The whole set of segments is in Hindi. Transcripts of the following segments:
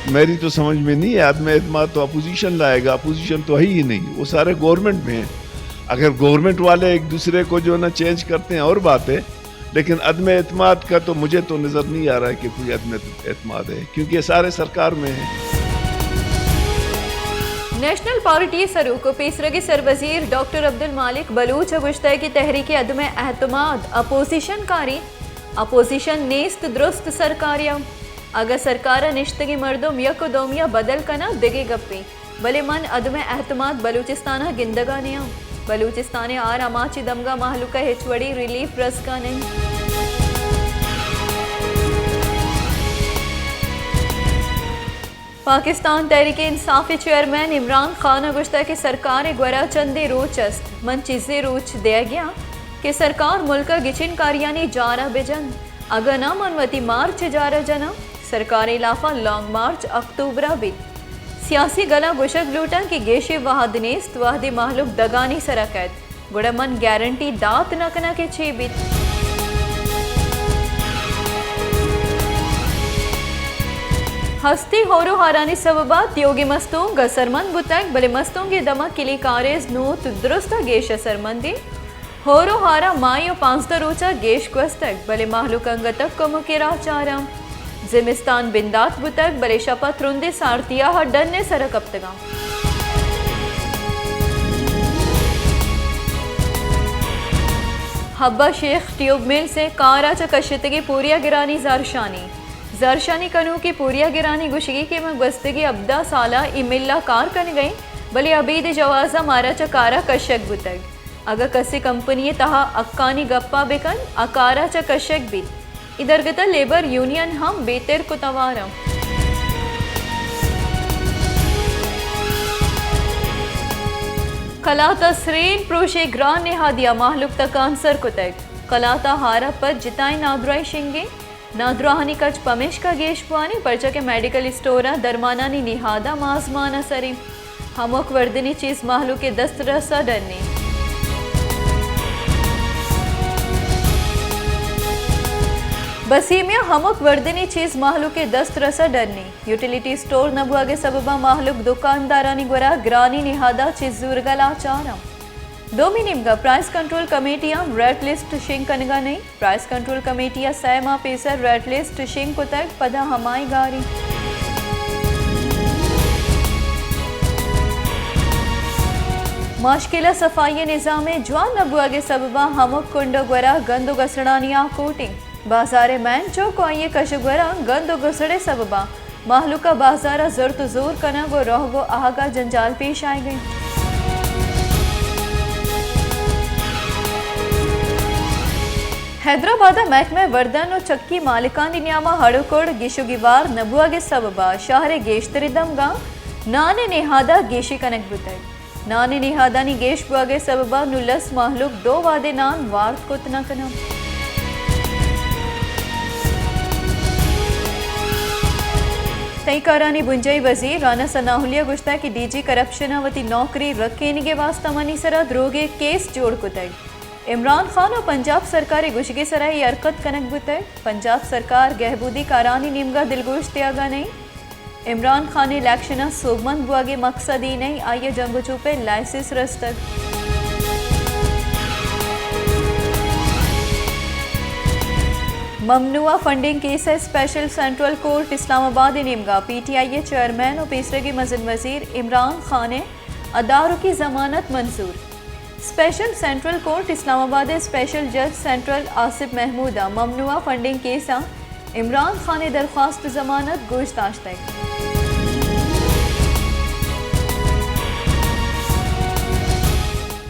मेरी तो समझ में नहीं है। आदम एतमाद तो अपोजिशन लाएगा, अपोजिशन तो है ही नहीं, वो सारे गवर्नमेंट में हैं। अगर गवर्नमेंट वाले एक दूसरे को जो ना चेंज करते हैं और बात है, लेकिन अदम एतमाद का तो मुझे तो नज़र नहीं आ रहा है कि कोई अदम एतमाद है, क्योंकि ये सारे सरकार में हैं। नेशनल पार्टी सरूक पीसरगी सरवजीर डॉक्टर अब्दुल मालिक बलूच गुश्ता की तहरीक अदम एतमाद अपोजिशन कारी अपोजिशन नेस्त दुरुस्त सरकारिया अगर सरकार निश्तगी मर्दुम यकदोमिया बदल कना दिगे गप्पी भले मन अदम एतमाद बलूचिस्तान गिंदगानिया बलूचिस्तान आर अमाची दमगा महलुका हेचवड़ी रिलीफ रसका नहीं। पाकिस्तान तहरीक इंसाफ चेयरमैन इमरान खान गुश्ता की सरकार ग्वरा चंदे रोचस्त मन चीज़ें रोच दिया गया कि सरकार मुल्क गिचिन कारियानी जारा बेजन अगर न मनवती मार्च जारा जना सरकारी लाफा लॉन्ग मार्च अक्टूबरा बित सियासी गला गुशक लूटा कि गेशे वाहदनेस्त वाहदे माहलुक दगानी सरकत गुड़मन गारंटी दात नकना के छे बित। हस्ती होरो हारानी सबबा त्योगी मस्तों गसरमंद बुतक भले मस्तों के दमा किली कारेज नो दुरुस्ता गेश असरमंदी होरो हारा मायो पांचता रोचा गेश क्वस्तक भले माहलुक अंगतक कमो केरा चारा जिमिस्तान बिंदात बुतक भले शपथ रुंदे सारतिया हड्डन ने सरक अपतगा। हब्बा शेख ट्यूब मिल से कारा चकशतगी पूरिया गिरानी जरशानी कनू की पूरिया गिरानी गुशगी के मगबस्तगी अब्दा साला इमिल्ला कार कन गई भले अबीद जवाजा मारा चकारा कशक बुतक अगर कसी कंपनी तहा अक्कानी गप्पा बेकन अकारा चकशक बीत इधर गता लेबर यूनियन हम बेतर कुतवारा। कलाता स्रेन प्रोशे ग्रान ने हादिया माहलुक तक आंसर कुतक कलाता हारा पर जिताई नादराई शिंगे नादराहानी कच पमेश का गेशवानी परचा के मेडिकल स्टोरा दरमानानी निहादा माजमाना सरी हमक वर्दनी चीज माहलू के दस्त रसा डरने। बसीमिया हमक वर्दनी चीज माहलू के दस्त रसा डरने यूटिलिटी स्टोर नबुआ के सबबा माहलुक दुकानदारानी गुरा ग्रानी निहादा चीज जुर्गला चारा डोमिनिमगा प्राइस कंट्रोल कमेटियां रेड लिस्ट शिंग कनगा नहीं प्राइस कंट्रोल कमेटियां सैमा पेसर रेड लिस्ट शिंग कुतक पदा हमाई गारी। माशकिला सफाई निज़ाम जवान नबुआ के सबबा हमक कुंड गुरा गंदो गसड़ानिया कोटिंग बाजारे मैन चौक आइए कशगुरा गंदो गुसड़े सबबा माहलुका बाजारा जरत जोर कना गो रोह गो आगा जंजाल पेश आई गई। हैदराबाद महकमे वर्दन और चक्की मालिकानी नियामा हड़कोड़ गिशुगिवार नबुआ के सबबा शहर गेश्तरिदमगा नाने निहादा गेशी कनक बुतक नाने निहादानी गेश बुआ के सबबा नुलस माहलुक दो वादे नान वार्त कुतना कना। तईकारानी बुंजई वजीर राना सनाहुलिया गुश्ता की डीजी करप्शन वती नौकरी रखेने के वास्ता मनी सरा द्रोगे केस जोड़ कुतक इमरान खान और पंजाब सरकार गुशगे सराय हरकत कनक बुतक पंजाब सरकार गहबूदी कारानी निमगा दिलगोश त्यागा नहीं इमरान खान इलेक्शन सोबमंद बुआगे मकसद ही नहीं आइए जंगो चुपे लाइसेंस रस्तक। ममनुआ फंडिंग केस है स्पेशल सेंट्रल कोर्ट इस्लामाबाद निमगा पीटीआई चेयरमैन और पेशरगी मजन वजीर इमरान खान ने अदारों की जमानत मंजूर special central court Islamabad special जज सेंट्रल आसिफ महमूदा ममनुआ फंडिंग केस इमरान खान ने दरख्वास्त जमानत गोश्ताश्त है।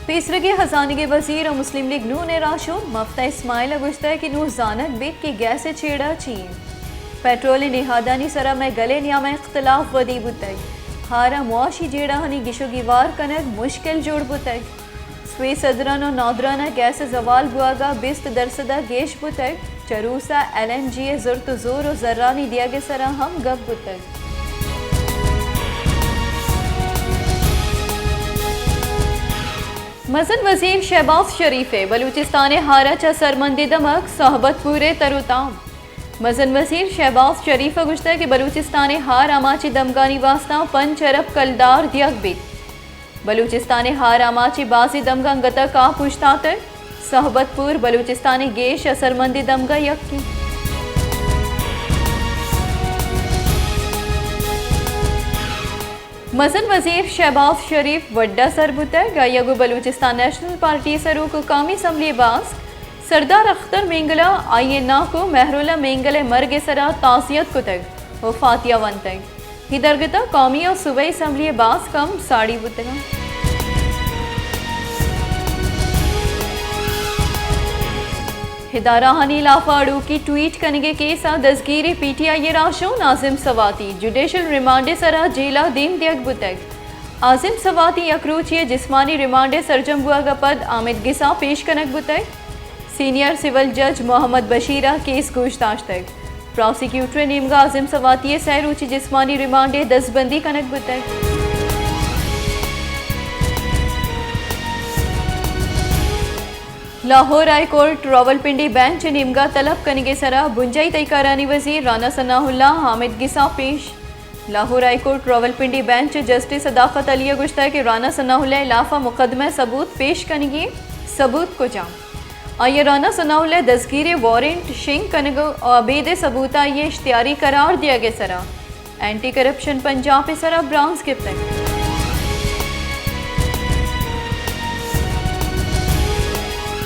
तीसरे हजानी के वजीर और मुस्लिम लीग नू ने राशो मफ्ता इस्माइल गुश्ता की नू जानक बेत की गैस से छेड़ा चीन पेट्रोल निहादानी सरा में गले नियाम इख्तलाफ वदी बुतक हारा मुआशी जेड़ा हनी गिशोगीवार कनक मुश्किल जोड़ बुतक स्वे सदरान और नादराना गैस जवाल बुआगा 20% गेश बुतक चरूसा LNG जुर्त जोर और जर्रानी दिया के सरा हम गब बुतक। मजन वजीर शहबाज शरीफ बलूचिस्तान हारा चा सरमंदी दमक सहबत पूरे तरुताम मजन वजीर शहबाज शरीफ गुश्ता कि बलूचिस्तान हार आमाची दमगानी वास्ता 5 अरब कलदार दियक बीत बलूचिस्तान हार आमाची बाजी दमगा गता का पुछतात सहबतपुर बलूचिस्तान गेश असरमंदी दमगा यक्की मजन वजीर शहबाज शरीफ वड्डा सरबुत गायगु बलूचिस्तान नेशनल पार्टी सरूक कौमी असम्बली बास सरदार अख्तर मेंगला आईना को महरुला मेंगले मरगे सरा तासियत कुतग व फातिया वंतग हिदरगता कौमी और सूबाई असम्बली बास कम साड़ी बुतगा हिदारा हनी लाफाड़ू की ट्वीट कनगे केसा दसगीरी पीटीआई राशो नाजिम सवाती जुडिशल रिमांडे सरा जेला दीम दियक बुतग आजिम सवाती अक्रूचिए जिस्मानी रिमांडे सरजम बुआगा पद आमिद गिसा पेश कनक बुतग सीनियर सिविल जज मोहम्मद बशीरा केस गोश्ताश तक प्रोसिक्यूटर निमगा आजिम सवाती सैरूची जिस्मानी रिमांडे दसबंदी कनक बुतग Lahore high court Rawalpindi bench निमगा तलब कनिगे सरा बुंजाई तैकारानी वजीर राना सनाहुल्ला हामिद गिसा पेश Lahore high court Rawalpindi bench justice Sadaqat अलिया गुश्ता के राना सनाहुल्ला लाफा मुकदमा सबूत पेश कनिगे सबूत को जाम आइए राना सनाहुल्ला दसगीर वारंट शिंग कनगो अबेद सबूता ये इश्तियारी करार दिया गया सरा एंटी करप्शन पंजाब सरा ब्रांस के तक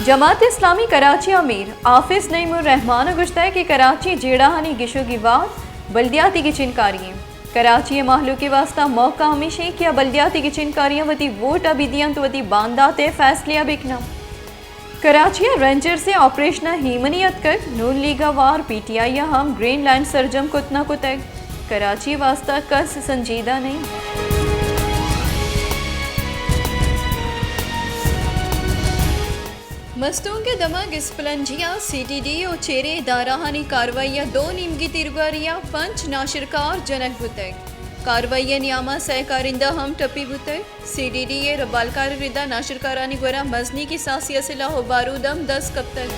जमात इस्लामी कराची अमीर आफिस नईमुर रहमान गुश्ता कि कराची जेड़ाहानी गिशो की वाद बल्दियाती की चिनकारियाँ कराची माहलू के वास्ता मौका हमेशा किया बल्दियाती की चिनकारियाँ वती वोट अबिदियंत वती बांदाते फैसलिया बिकना कराची रेंजर से ऑपरेशन हीमनियत कर नून लीगा वार पीटीआई हम ग्रीन लैंड सरजम कुतना कुतग कराची वास्ता कस संजीदा नहीं मस्तों के दमग स्पलंजिया सीटीडी और चेरे दाराहानी कार्रवाइया दो नीमगी तिरगारिया पंच नाशिरकार जनक बुतग कार्रवाइया नियामा सहकारिंदा हम टपी बुतग सीटीडी ये रबालकार रिदा नाशिरकारानी गोरा मजनी की सासिया सिला हो बारूदम 10 कब तक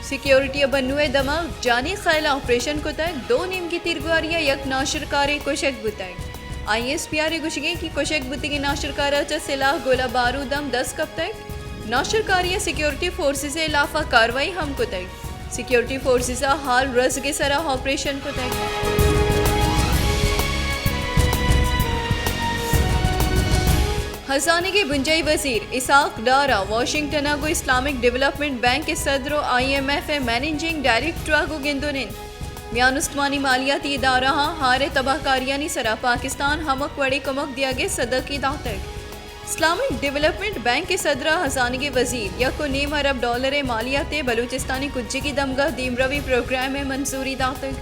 सिक्योरिटी बन्नुए दमग जानी खैला ऑपरेशन कुतग दो नीमगी तिरगारिया यक नाशिरकारे कुशक बुतग ISPR गुशगे की कुशक बुतिगी नाशरकाराचा सिलाह गोला बारूदम 10 कब तक नाशरकारिया सिक्योरिटी फोर्सेस इलाफा कार्रवाई हम को तक सिक्योरिटी फोर्सेस हाल रस के सरा ऑपरेशन को तक हसाने के बुंजाई वजीर इसाक डारा वाशिंगटन को इस्लामिक डेवलपमेंट बैंक के सदर IMF मैनेजिंग डायरेक्टर को गिंदुनिन म्यान उस्मानी मालियाती इदारा हारे तबाहकारियानी सरा पाकिस्तान हमक वड़े कमक दिया गया सदर की दातक इस्लामिक डेवलपमेंट बैंक के सदर हसानी के वजीर या को $9 अरब मालियाते बलूचिस्तानी कुज्जे की दमगा दीमरवी प्रोग्राम में मंजूरी दातक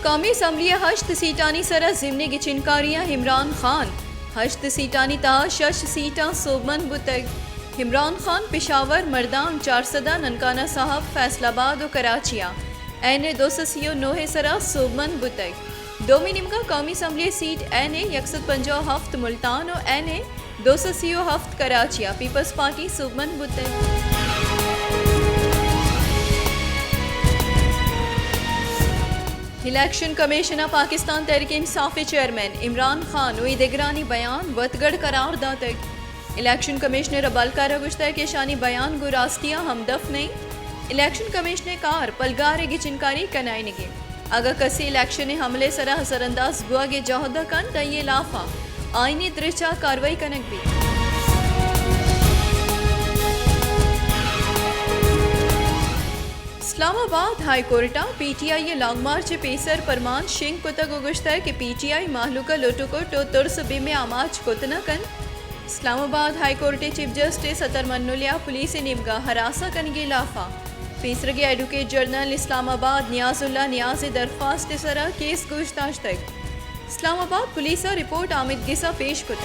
कौमी असम्बली हश्त सीटानी सरा जिमने की चिनकारियाँ इमरान खान हश्त सीटानी तहा शश सीटा सोबमन बुतग इमरान खान पेशावर मर्दान 400 ननकाना साहब फैसलाबाद और कराचिया एन 209 सरा सोबमन बुतग डोमिनिमका कौमी असम्बली सीट एन 150 हफ्त मुल्तान और एन 230 हफ्त कराचिया पीपल्स पार्टी सोबमन बुतग election commissioner Pakistan Tehreek Insaf chairman Imran Khan व दिगरानी बयान वतगढ़ करार दातक इलेक्शन कमिश्नर अबालकारा गुश्ता के शानी बयान गो रास्तिया हमदफ नहीं इलेक्शन कमिश्नर कार पलगारे की चिनकारी कनाई निगे अगर कसी इलेक्शन हमले सरा हसरअंदाज गुआ के जौहदा कन तय लाफा आईनी दृचा कार्रवाई कनक भी इस्लामाबाद हाई कोर्टा पीटीआई लॉन्ग मार्च पेसर परमान सिंह कुतग गुश्ता के पीटीआई माहलूका लोटुको टो तुर्स बिमे आमाज कुतना कन Islamabad high court chief justice Athar मन्नुलिया पुलिस निमगा हरासा कनगे लाफा पेसरगे एडवोकेट जनरल इस्लामाबाद नियाजुल्ला नियाज दरख्वास्त सरा केस गोश्ताश तक इस्लामाबाद पुलिस रिपोर्ट आमिद गिसा पेश को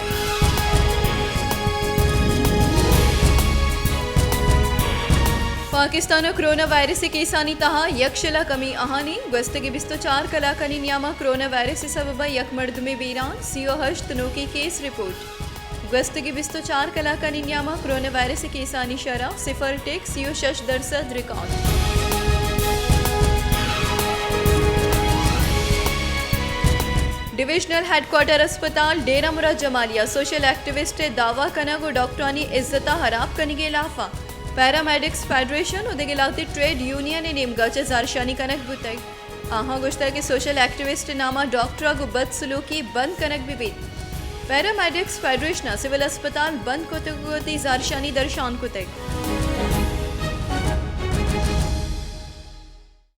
पाकिस्तान कोरोना वायरस केसानी तहा यकशला कमी आहानी गस्तगी 24 कलाकनी नियामा कोरोना वायरस सबब यक मर्द में बीरान सीओ हर्ष तनोकी केस रिपोर्ट गस्तगी 24 कलाकनी नियामा कोरोना वायरस केसानी शरा 0 टेक सीओ 6% रिकॉर्ड। डिविजनल हेडक्वार्टर अस्पताल डेरा मुराद जमालिया सोशल एक्टिविस्ट दावा कनग और डॉक्टरानी इज्जता हराब कनिगे लाफा पैरामेडिक्स फेडरेशन उदगिलाती ट्रेड यूनियन नेमगा जारशानी कनक बुतई आहा गुश्ता के सोशल एक्टिविस्ट नामा डॉक्टर को बदसलूकी बंद कनक बिबीत पैरामेडिक्स फेडरेशन सिविल अस्पताल बंद कोती जारशानी दर्शान कुतई।